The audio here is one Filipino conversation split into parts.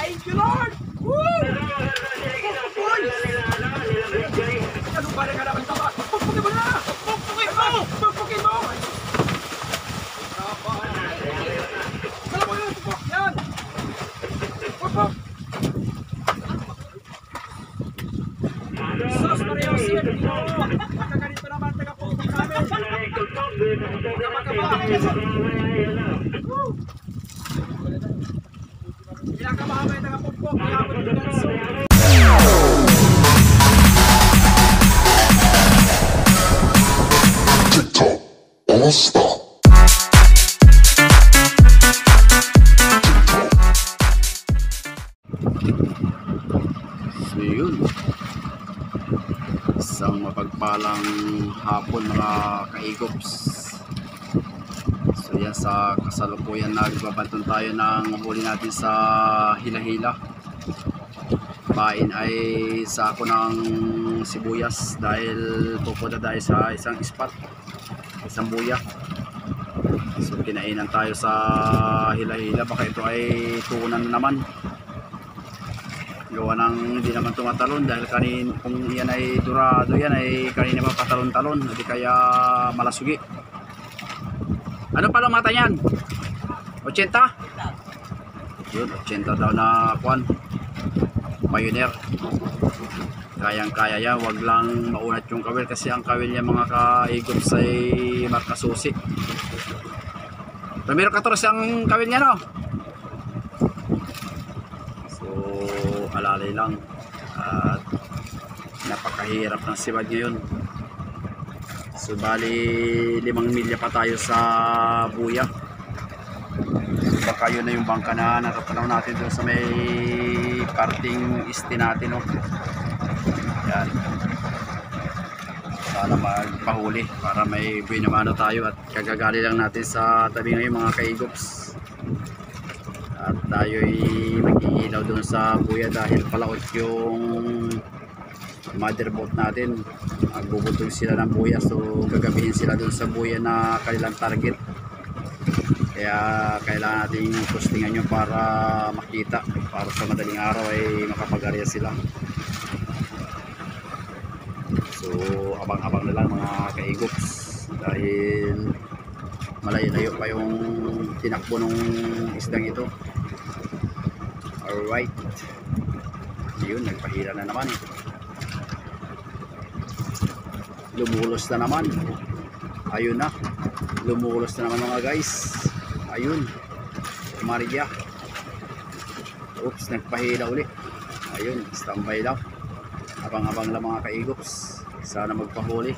Thank you, Lord! Woo! Boys! Ano ba na ka naman ito? Pagpukin mo na! Pagpukin mo! Pagpukin mo! Sala mo yun! Yan! Pagpuk! Sus, Mario, sir! Nakaganito naman, taga-pagpuk namin! Woo! Pinakabahan may taga-pagpuk! Pinakabahan may taga-pagpuk! All-Star. So yun, isang mapagpalang hapon mga kaigops. So yan, sa kasalukuyan nagbabanton tayo ng huli natin sa hila-hila. Pain ay sako ng sibuyas dahil pupunta tayo sa isang spot, isang buya. So kinainan tayo sa hila-hila, baka ito ay tunan naman, gawa ng hindi naman tumatalon dahil kung yan ay durado, yan ay kanina pa patalon-talon, hindi kaya malasugi. Ano pala mata yan? 80? Yun, 80 daw na kuwan, Pioneer. Kayang-kaya yan, wag lang maunat yung kawil kasi ang kawil niya mga kaigops ay markasusi. Primero 14 ang kawil niya, no? So alalay lang at napakahirap ng sibad ngayon. So bali 5 milya pa tayo sa buya. Baka yun na yung bangka na natatanaw natin doon sa may parting isti natin, no? Yan. Sana magpahuli para may binamano tayo at kagagali lang natin sa tabi ngayon mga kaigops. At tayo ay mag-iilaw doon sa buya dahil palaot yung mother boat natin. Magbubutol sila ng buya, so gagabihin sila doon sa buya na kanilang target. Kaya kailangan nating postingan nyo para makita, para sa madaling araw ay makapag-area sila. So abang-abang na lang mga kaigops dahil malayo-layo pa yung tinakbo ng isdang ito. Alright, yun, nagpahila na naman, lumulos na naman. Ayun na, lumulos na naman mga guys. Ayun, Maria. Oops, nagpahila uli. Ayun, standby lang, abang-abang lang mga kaigops, sana magpahuli.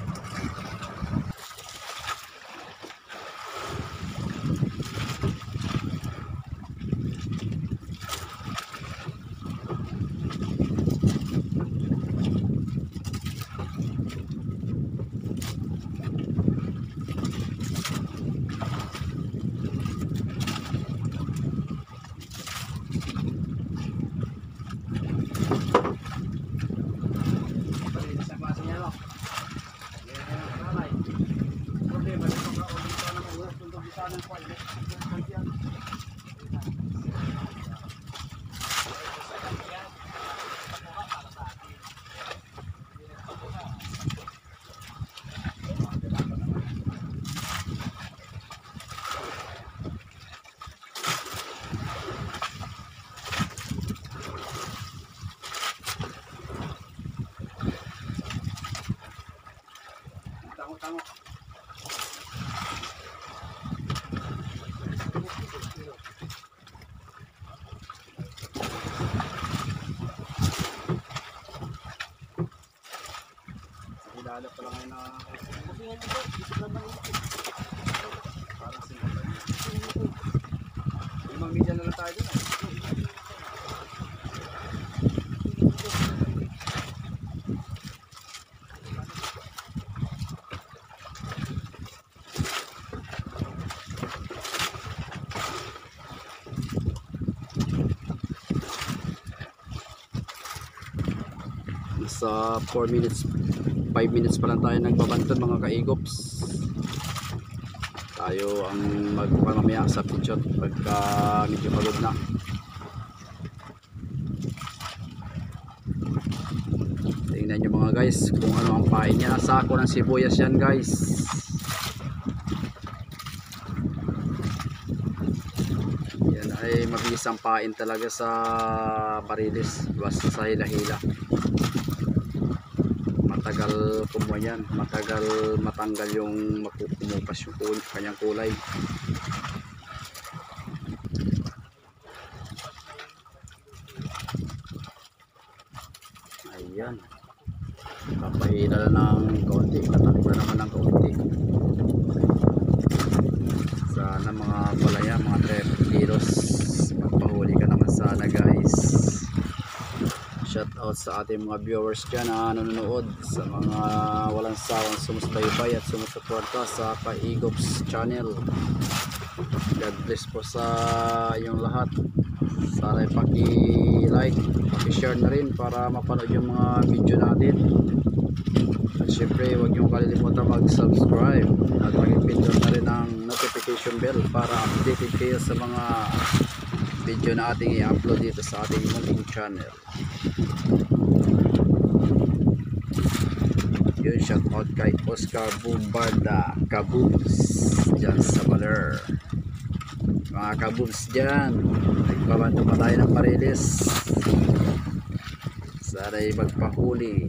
Tango. Ilala pa lang ngayon na parang singkot. 5 milya na lang tayo dun. Sa 4 minutes 5 minutes pa lang tayo nagbabanton mga kaigops. Tayo ang magpapamaya sa picture pagka medyo pagod na. Tingnan nyo mga guys kung ano ang pain niya. Sako ng sibuyas yan guys. Yan ay mabilis ang pain talaga sa Marilis. Basta sa hila-hila. Matagal kumuha yan. Matagal matanggal yung kumupas yung kanyang kulay. Ayan. Papahila ng kaunti. Tatakbo naman ng kaunti. Sana mga palaya, mga 30 kilos. Magpahuli ka naman sana guys. Shout out sa ating mga viewers dyan na nanonood. Sa mga walang sawang sumusubaybay at sumusuporta sa Ka-Igops channel. God bless po sa inyong lahat. Sana paki-like, paki-share na rin para mapanood yung mga video natin. At syempre huwag niyong kalilimutan mag-subscribe at mag-pindot na rin ang notification bell para updated kayo sa mga video na ating i-upload dito sa ating munting channel. Yun, shout out kay Oscar Bumbarda Kaboobs dyan sa Baler. Mga kaboobs dyan, nagbabanto pa tayo ng Marilis. Sana'y magpahuli.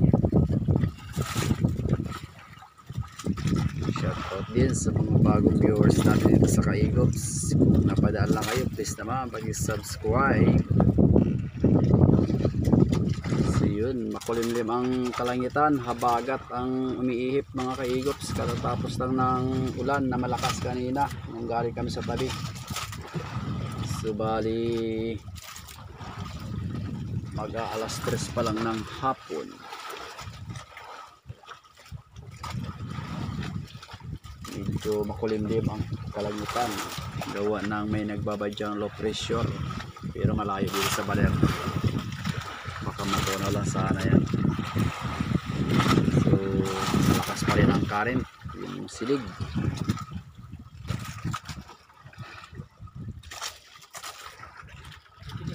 Shoutout din sa mga bagong viewers natin dito sa Ka-Igops. Kung napadaan lang kayo, please naman pag-subscribe. So yun, makulimlim ang kalangitan, habagat ang umiihip mga Ka-Igops. Katatapos lang ng ulan na malakas kanina nung galing kami sa tabi. So bali mag-aalas 3 pa lang ng hapon. Medyo makulimlim ang kalangitan, gawa ng may nagbabadyang low pressure, pero malayo dito sa Baler. Baka matunaw lang sana yan. So malakas pa rin ang current, yung silig.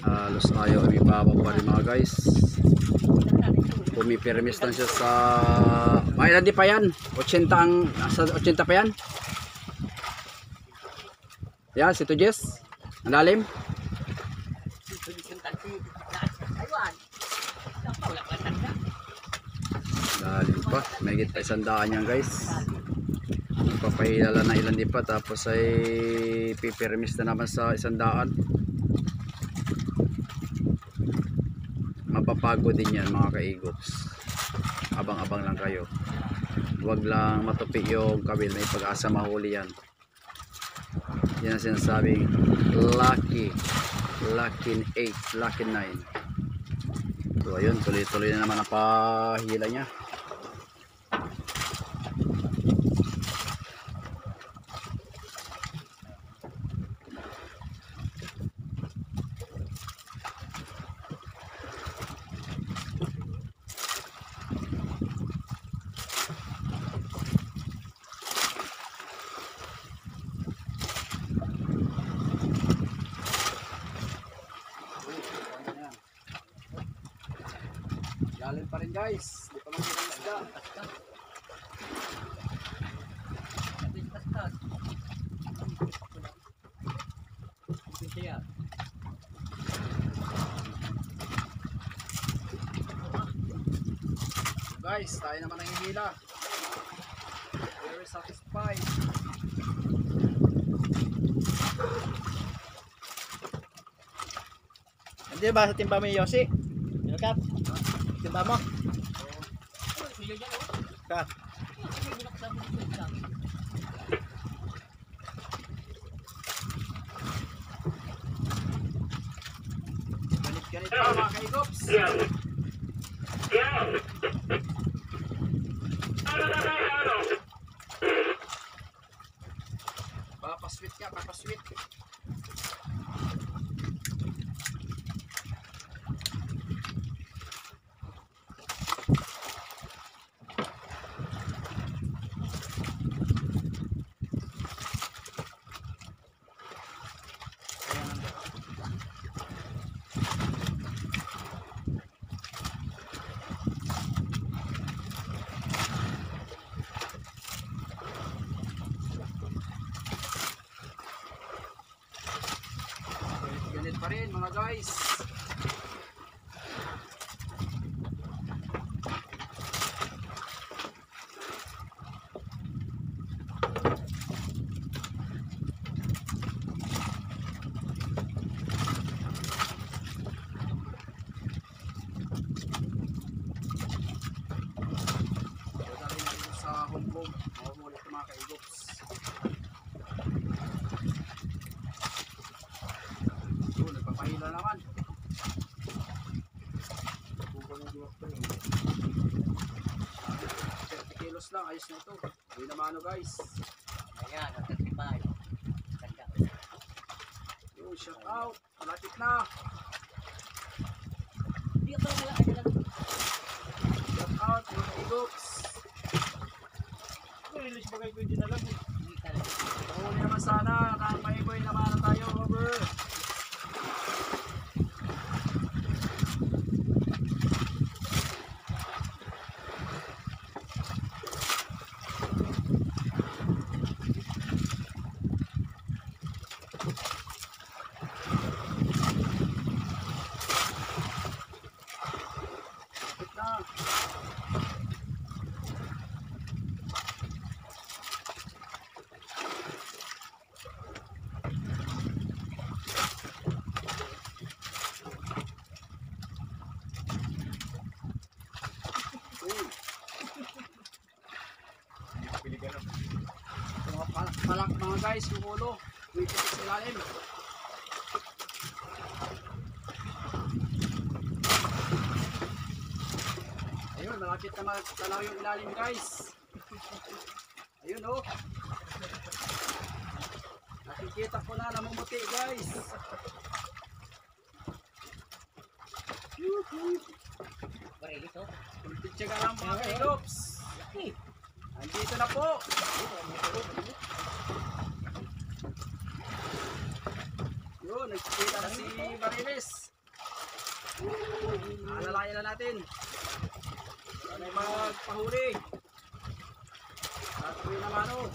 Halos ayaw ibababa pa rin mga guys. Pumipirmis lang siya sa may hindi pa yan 80 ang sa 80 pa yan. Yan si Tujes ang lalim. Lalim pa, may git pa 100 yan guys. Papahilala na ilan di pa, tapos ay pipirmis na naman sa 100. Mapapagod din yan mga Ka-Igops. Abang-abang lang kayo, huwag lang matupi yung kabil, may pag-asa mahuli yan. Yan ang sinasabing lucky 8, lucky 9. So ayun, tuloy-tuloy na naman ang pahila niya. Lalim pa rin guys, di pa man kita isda. Guys, tayo naman ang hihila. Very satisfied. Hindi ba sa timba mo yung Yossi? Kap? Timba mo? Kap? Ganit mga Ka-Igops. Papasweet ka, papasweet. pa rin mga guys. Sa Hong Kong, mahuhuli ito mga kaigops. Yun, nagpapahila naman. 30 kilos lang, ayos na ito. Hindi naman ano guys. Ayan, nagtatibay. Ganda. Yun, shout out. Malapit na. Hindi ka pala kailangan. Shout out mga kaigops. Release ba kayo pwede na lang eh. Hindi talaga. Mahuli naman sana. Nang maiboy naman na tayo. Over. Malapit na. Uy. Pili ka na. Mga palak mga guys, yung ulo. Wipitik sa ilalim. Ayun, malapit na magtalaw yung ilalim guys. Ayun oh. Nakikita ko na namumuti guys. Barilis, oh. Pagtitsaga lang mga kaigops. Laki. Andito na po. Yun, nagkikita na si Barilis. Alalayan na natin. Ano yung magpahuli? At yun naman o.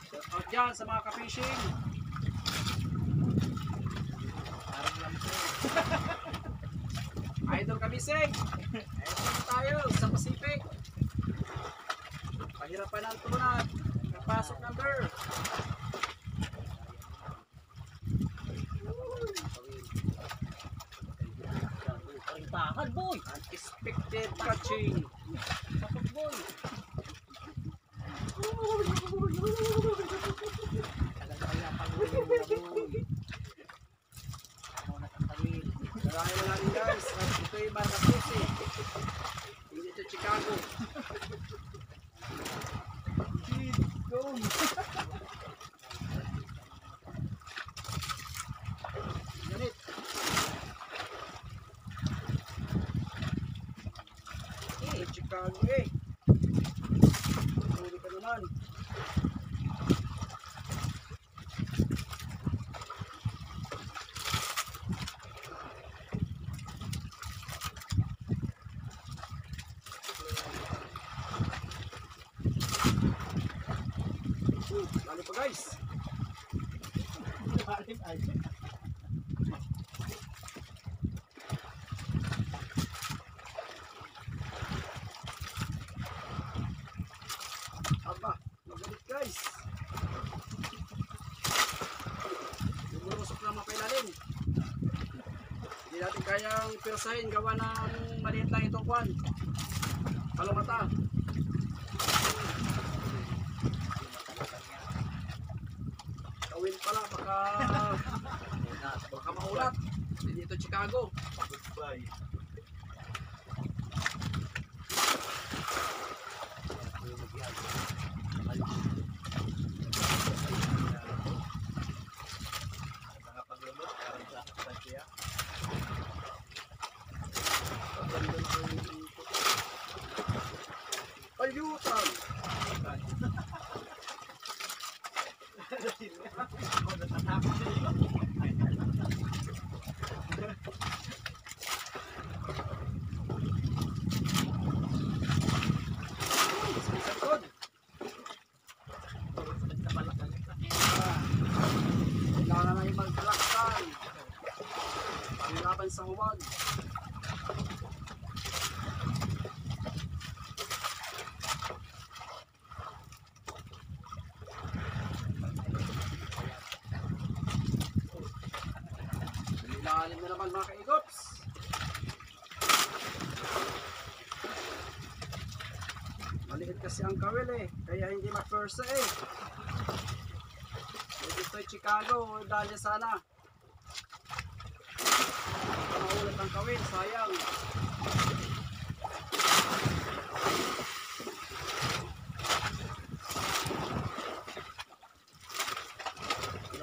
Shout out dyan sa mga ka-fishing. Parang lamso. Idol Kabisig. Ayun tayo sa Pacific. Pahirapan ang tunat. Kapasok number. Parintahan, boy. Unexpected catching. Pasok, boy. Tagal na kaya pag-uwi mo na, boy. Ano na tatawin? Kaya na natin guys. At ito'y Maracruz. Hindi ito Chicago. Go. Ganit. Chicago eh. Huli ka naman. Lalo pa guys. Aba, magalit guys. Bumulusok lang mapailalim. Hindi natin kayang pirsahin gawa ng maliit lang itong kwan. Kalumata. Kawin pala, baka mahulat. Hindi ito Chicago. Goodbye. Nakapagulot, parang sa Santia. Ayutan! Sa likod. Malalim na naman mga kaigops. Maliit kasi ang kawil eh, kaya hindi ma-persa eh. Dito Chicago, dahil sana. Maulit ang kawil, sayang.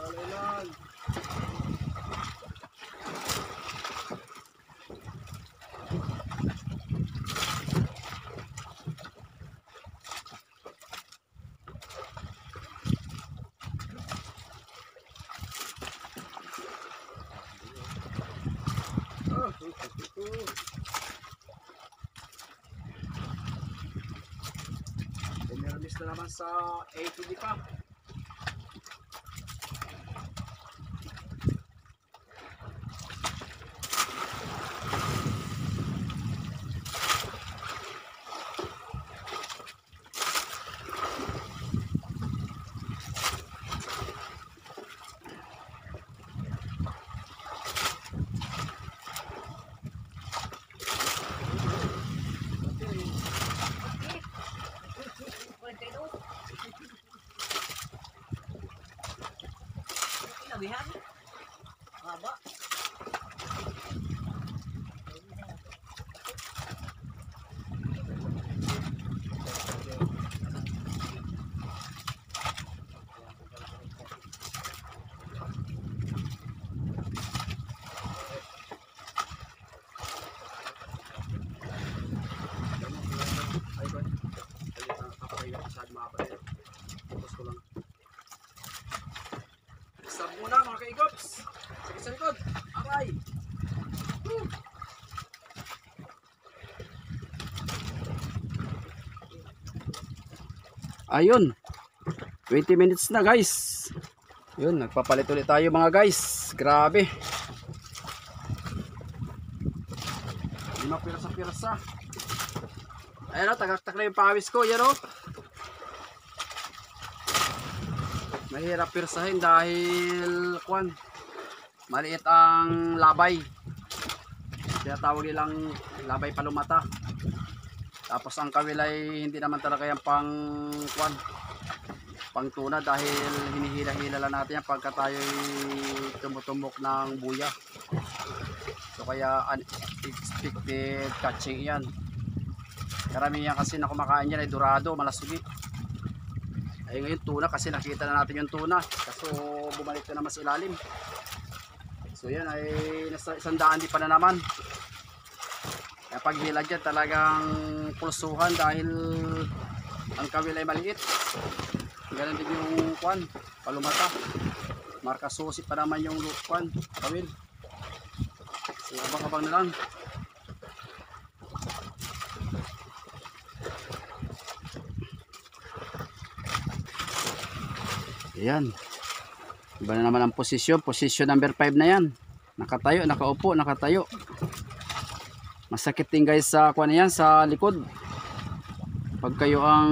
Ilan. Pumirmis na naman sa ATV pa. Nabihan. Haba. Stop muna mga kaigops. Sige sa likod. Aray. Ayun. 20 minutes na guys. Yun, nagpapalit ulit tayo mga guys. Grabe. Hindi mapirasa-pirasa. Ayun o, tagaktak na yung pawis ko. Yan o. Mahirap pirsahin dahil maliit ang labay. Kaya tawag nilang labay palumata. Tapos ang kawil ay hindi naman talaga yan pang tuna dahil hinihila-hila lang natin yan pagka tayo tumutumok ng buya. So kaya unexpected catching yan. Karamihan kasi na kumakain yan ay dorado, malasugit. Ay ngayon tuna kasi nakita na natin yung tuna. Kaso bumalik na naman sa ilalim. So yan ay nasa 100 di pa na naman. Kaya pag hila dyan talagang pulsuhan dahil ang kawil ay maliit. Ganun din yung palumata. Marka susi pa naman yung kawil. So abang-abang na lang. Ayan. Iba na naman ang posisyon. Posisyon number 5 na yan. Nakatayo, nakaupo, nakatayo. Masakit din guys sa yan, sa likod. Pag kayo ang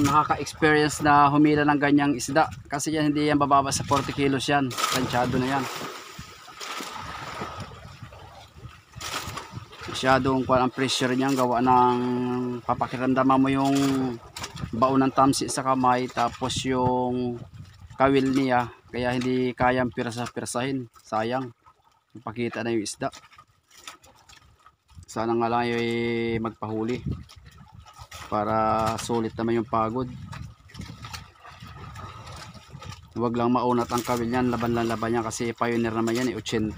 nakaka-experience na humila ng ganyang isda. Kasi yan hindi yan bababa sa 40 kilos yan. Tansyado na yan. Masyadong ang pressure niyan gawa ng papakiramdaman mo yung baon ng tamsi sa kamay tapos yung kawil niya kaya hindi kayang pirsa-pirsahin. Sayang. Ipakita na yung isda. Sana nga lang yung magpahuli para sulit naman yung pagod. Huwag lang maunat ang kawil niyan, laban lang laban niya kasi pioneer naman yan 80.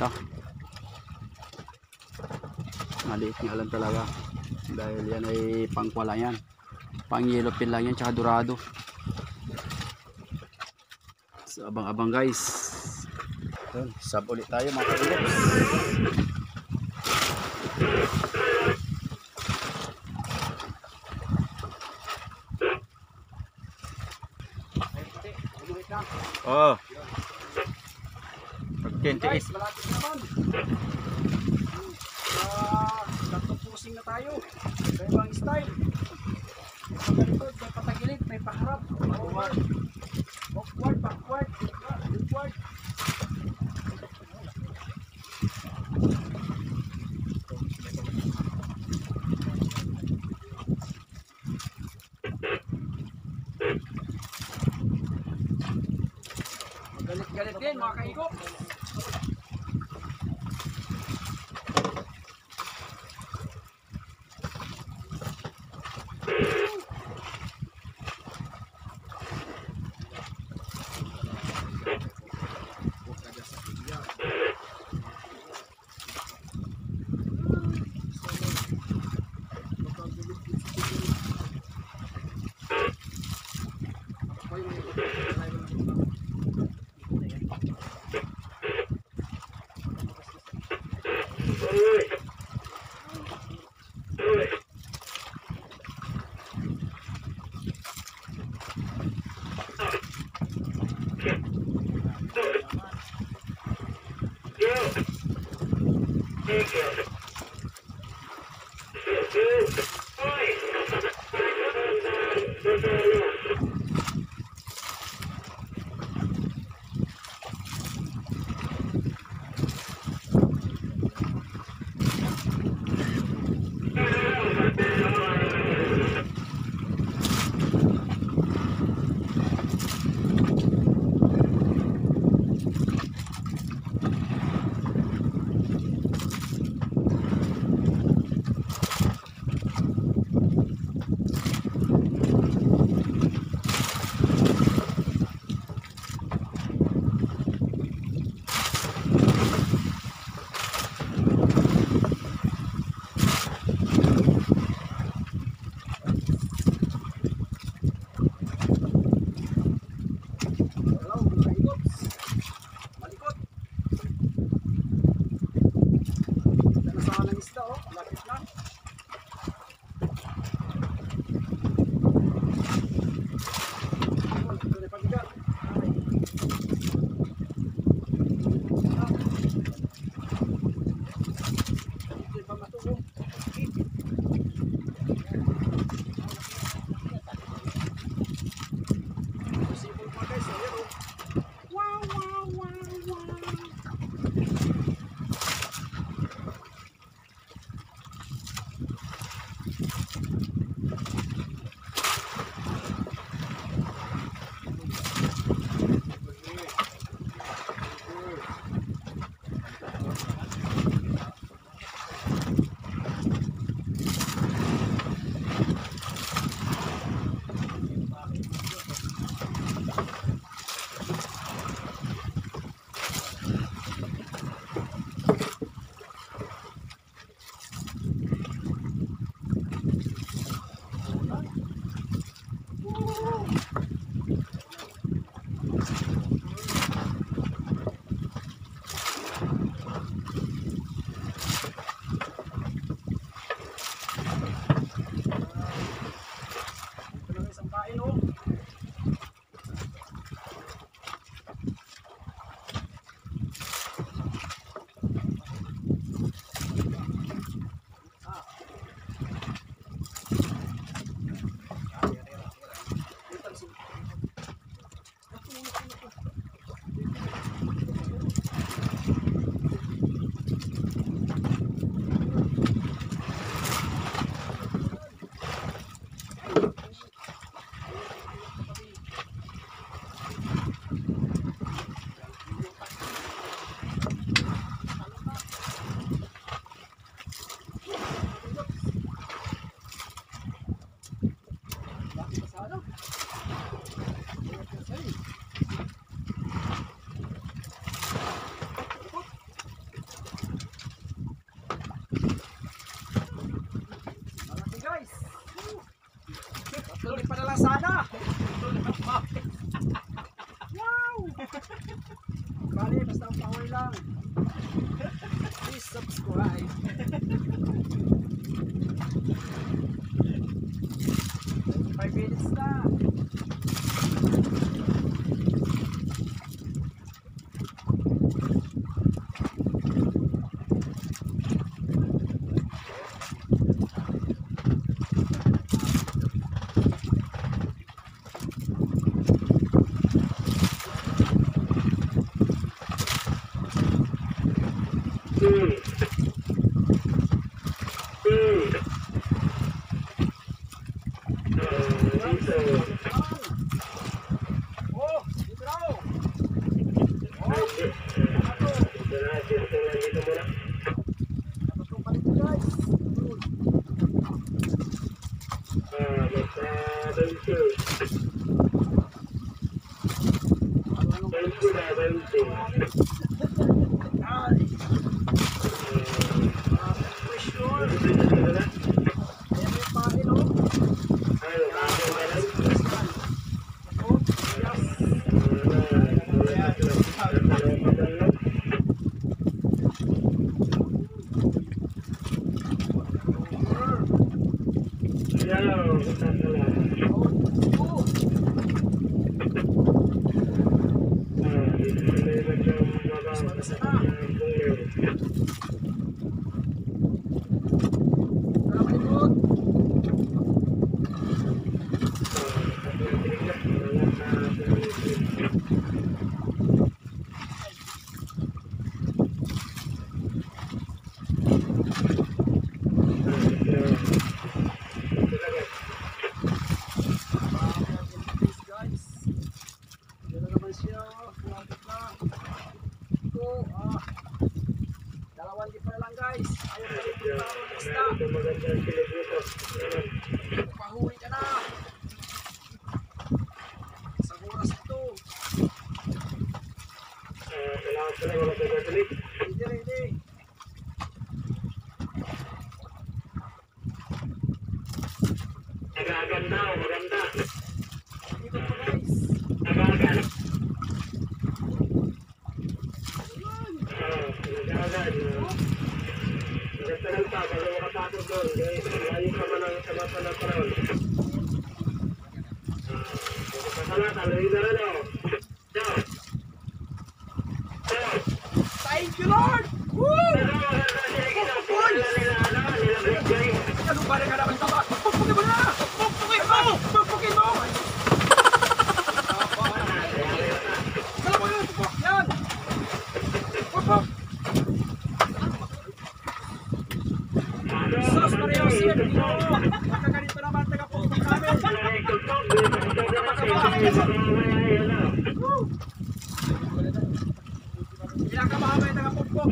Maliit nga lang talaga dahil yan ay pangkwala yan, pang yellow pin lang yan tsaka dorado. So abang-abang guys. Sab ulit tayo mga kaibigan. Oh. Pagkintiis. Malapit naman. Tatlong pusing na tayo. May ibang style. May pagalitod, may patagilid, may paharap. Backward, backward, backward. galit din mga kaigop. Sana. Wow! Bali, basta ang pahoy lang. Please subscribe. 5 minutes na. Tapos kung palit guys. Ay. Pressure. Ayan yung pain oh. Dalawang di pa lang guys. Ayun na yung isda. Pahuli ka na. Sa oras ito. Hindi. Maganda. Dito po guys. Thank you Lord! Woo! Ano ba rin ka naman ito? Pagpukin mo na! Pagpukin mo! Dala mo yun! Yan! Pagpuk! Sos Mario Sir! Nakaganito naman taga-pagpuk namin! Pinakamahamay taga-pagpuk! Pinakamahamay taga-pagpuk!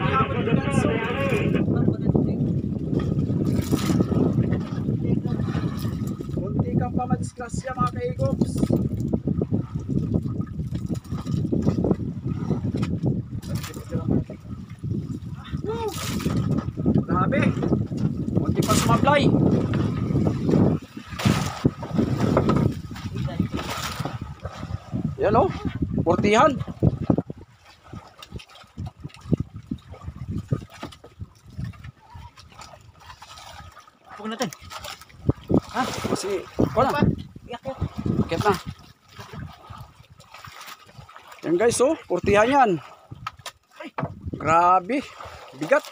Munti kang pamadisgrasya mga kaigops. Grabe. Munti pa sumablay. Yan o. Portihan. Huwag natin. Ha? Kasi, wala. Akit na. Yan guys, oh. Portihan yan. Grabe. Bigat.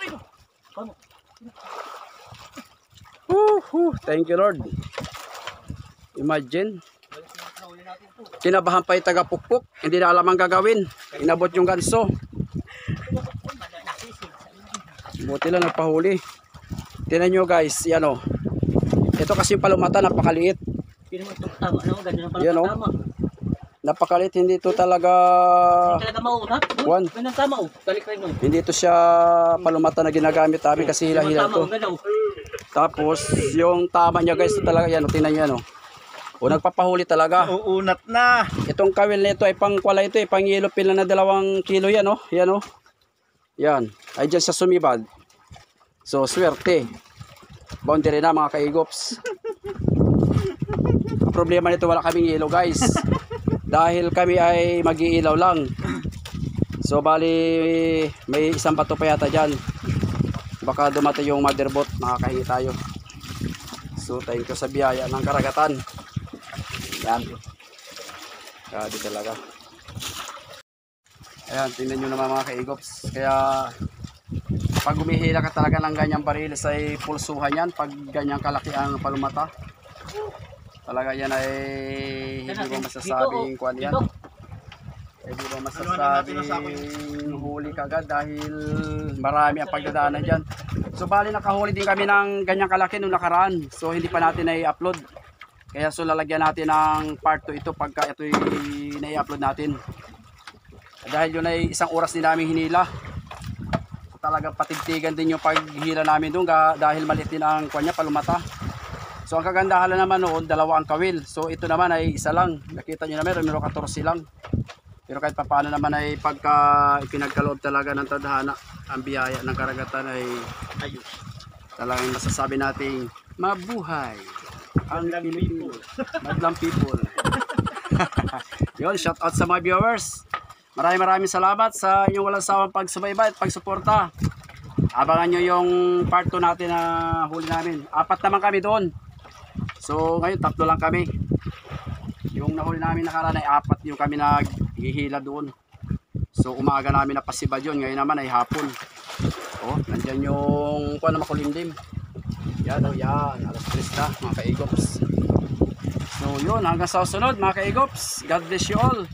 Thank you Lord. Imagine. Kinabahan pa yung taga-pukpuk. Hindi na alam ang gagawin. Inabot yung ganso. Buti lang nagpahuli. Tingnan nyo guys. Yan o. Ito kasi yung palumata. Napakaliit. Yan o. Napakaliit. Hindi ito talaga hindi ito siya palumata na ginagamit namin kasi hila-hila ito. Tapos yung tama niya guys talaga yan. Tingnan nyo yan o. O nagpapahuli talaga. Uunat na. Itong kawil nito ay pangkwala ito, pang yellow pin na 2 kilo yan oh. Yan oh. Yan. Ay dyan sa sumibad. So swerte. Boundary na mga kaigops. Ang problema nito wala kaming yellow guys. Dahil kami ay mag-iilaw lang. So bali may isang bato pa yata dyan. Baka dumating yung motherboat, makakahingi tayo. So thank you sa biyaya ng karagatan. Yan. Grabe talaga. Ayan, tingnan nyo naman mga kaigops. Kaya pag umihila ka talaga ng ganyang bariles ay pulsuhan yan. Pag ganyang kalaki ang palumata. Talaga yan ay hindi mo masasabing kuwan yan. Hindi mo masasabing huli kagad dahil marami ang pagdadaanan dyan. So bali nakahuli din kami ng ganyang kalaki nung nakaraan. So hindi pa natin na-i-upload. Kaya so lalagyan natin ng part 2 ito pagka ito i-upload natin. Dahil yun ay isang oras din namin hinila. Talagang patigtigan din yung paghila namin doon dahil maliit din ang kanya palumata. So ang kagandahan naman noon, dalawa ang kawil. So ito naman ay isa lang. Nakita nyo naman, meron 14 lang. Pero kahit papaano naman ay pagka ipinagkaloob talaga ng tadhana, ang biyaya ng karagatan ay ayos. Talagang masasabi nating mabuhay ang Pilipino. Madlang people. Yun, shout out sa mga viewers. Maraming salamat sa inyong walang sawang pagsubaybay at pagsuporta. Abangan nyo yung part 2 natin na huli namin. 4 naman kami doon. So ngayon 3 lang kami. Yung nahuli namin nakaraan ay 4 yung kami naghihila doon. So umaga namin napasibad yun. Ngayon naman ay hapon. Oh, nandyan yung kuha na makulimlim. Yan o yan. Alas 3 na mga kaigops. So yun, hanggang sa sunod mga kaigops. God bless you all.